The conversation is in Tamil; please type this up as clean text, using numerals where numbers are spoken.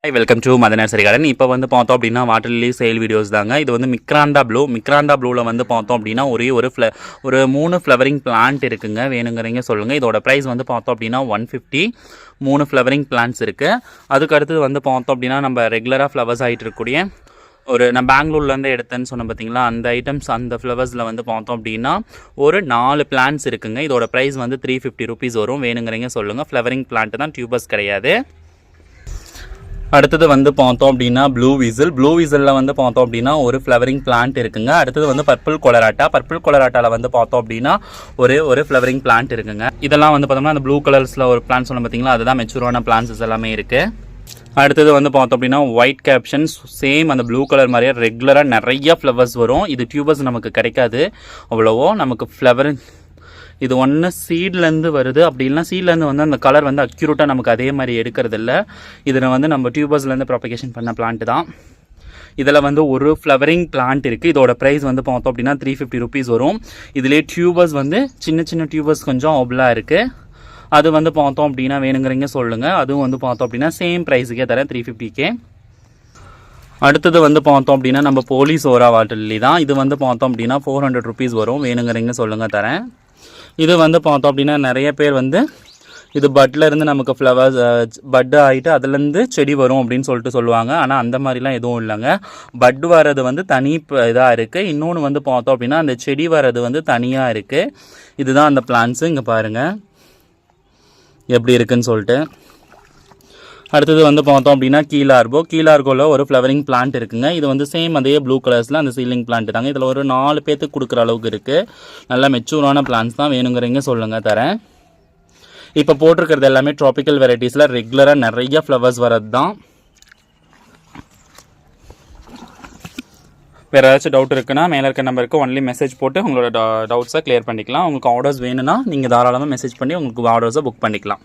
Welcome to Madan nursery garden. இப்போ வந்து பார்த்தோம் அப்படின்னா வாட்டர் லில்லி சேல் வீடியோஸ் தாங்க. இது வந்து மிக்ராண்டா ப்ளூவில் வந்து பார்த்தோம் அப்படின்னா ஒரு 3 ஃப்ளவரிங் பிளான்ட் இருக்குங்க. வேணுங்கிறீங்க சொல்லுங்கள். இதோட ப்ரைஸ் வந்து பார்த்தோம் அப்படின்னா 150. 3 ஃப்ளவரிங் பிளான்ட்ஸ் இருக்குது. அதுக்கு அடுத்தது வந்து பார்த்தோம் அப்படின்னா நம்ம ரெகுலராக ஃப்ளவர்ஸ் ஆகிட்டு இருக்கக்கூடிய நான் பெங்களூர்லேருந்து எடுத்தேன்னு சொன்னேன் பார்த்தீங்களா, அந்த ஐட்டம்ஸ் அந்த ஃப்ளவர்ஸில் வந்து பார்த்தோம் அப்படின்னா ஒரு 4 பிளான்ட்ஸ் இருக்குங்க. இதோட ப்ரைஸ் வந்து 350 rupees வரும். வேணுங்கிறீங்க சொல்லுங்கள். ஃப்ளவரிங் பிளான்ட் தான், டியூபர்ஸ் கிடையாது. அடுத்தது வந்து பார்த்தோம் அப்படின்னா ப்ளூ விசிலில் வந்து பார்த்தோம் அப்படின்னா ஒரு ஃப்ளவரிங் பிளான்ட் இருக்குங்க. அடுத்தது வந்து பர்பிள் கொலராட்டாவில் வந்து பார்த்தோம் அப்படின்னா ஒரு ஃப்ளவரிங் பிளான்ட் இருக்குங்க. இதெல்லாம் வந்து பார்த்தோம்னா அந்த ப்ளூ கலர்ஸில் ஒரு பிளான்ட் சொன்ன பார்த்தீங்களா, அதுதான் மெச்சூரான பிளான்ட்ஸ் எல்லாமே இருக்குது. அடுத்தது வந்து பார்த்தோம் அப்படின்னா ஒயிட் கேப்ஷன்ஸ், சேம் அந்த ப்ளூ கலர் மாதிரியே ரெகுலராக நிறைய ஃப்ளவர்ஸ் வரும். இது டியூபர்ஸ் நமக்கு கிடைக்காது அவ்வளவோ. நமக்கு ஃப்ளவர் இது ஒன்று சீட்லேருந்து வருது, அப்படி இல்லைனா சீட்லேருந்து வந்து அந்த கலர் வந்து அக்யூரேட்டாக நமக்கு அதே மாதிரி எடுக்கிறது இல்லை. இதில் வந்து நம்ம டியூபர்ஸ்லேருந்து ப்ராபகேஷன் பண்ண பிளான்ட் தான். இதில் வந்து ஒரு ஃப்ளவரிங் பிளான்ட் இருக்குது. இதோட ப்ரைஸ் வந்து பார்த்தோம் அப்படின்னா 350 rupees வரும். இதிலே டியூபர்ஸ் வந்து சின்ன டியூபர்ஸ் கொஞ்சம் ஒப்லாக இருக்குது. அது வந்து பார்த்தோம் அப்படின்னா வேணுங்கிறீங்க சொல்லுங்கள். அதுவும் வந்து பார்த்தோம் அப்படின்னா சேம் ப்ரைஸுக்கே தரேன், 350K. அடுத்தது வந்து பார்த்தோம் அப்படின்னா நம்ம போலீஸ் ஓரா வாட்டர் லில்லி தான். இது வந்து பார்த்தோம் அப்படின்னா 400 rupees வரும். வேணுங்கிறீங்க சொல்லுங்கள், தரேன். இது வந்து பார்த்தோம் அப்படின்னா நிறைய பேர் வந்து இது பட்லேருந்து நமக்கு ஃப்ளவர்ஸ் பட்டு ஆகிட்டு அதுலேருந்து செடி வரும் அப்படின்னு சொல்லுவாங்க. ஆனால் அந்த மாதிரிலாம் எதுவும் இல்லைங்க. பட்டு வர்றது வந்து தனி இதாக இருக்குது. இன்னொன்று வந்து பார்த்தோம் அப்படின்னா அந்த செடி வர்றது வந்து தனியாக இருக்குது. இதுதான் அந்த பிளான்ஸு. இங்கே பாருங்கள் எப்படி இருக்குன்னு சொல்லிட்டு. அடுத்தது வந்து பார்த்தோம் அப்படின்னா கீழார்கோவில் ஒரு ஃப்ளவரிங் பிளான்ட் இருக்குங்க. இது வந்து சேம் அதே ப்ளூ கலர்ஸில் அந்த சீலிங் பிளான்ட் தாங்க. இதில் ஒரு 4 பேத்துக்கு கொடுக்குற அளவுக்கு இருக்குது. நல்லா மெச்சூரான பிளான்ட்ஸ் தான். வேணுங்கிறீங்க சொல்லுங்கள், தரேன். இப்போ போட்டிருக்கிறது எல்லாமே ட்ராபிக்கல் வெரைட்டிஸில் ரெகுலராக நிறைய ஃப்ளவர்ஸ் வரது தான். வேறு ஏதாச்சும் டவுட் இருக்குன்னா மேலே இருக்க நம்பருக்கு ஒன்லி மெசேஜ் போட்டு உங்களோட டவுட்ஸை கிளியர் பண்ணிக்கலாம். உங்களுக்கு ஆர்டர்ஸ் வேணும்னா நீங்கள் தாராளமாக மெசேஜ் பண்ணி உங்களுக்கு ஆர்டர்ஸை புக் பண்ணிக்கலாம்.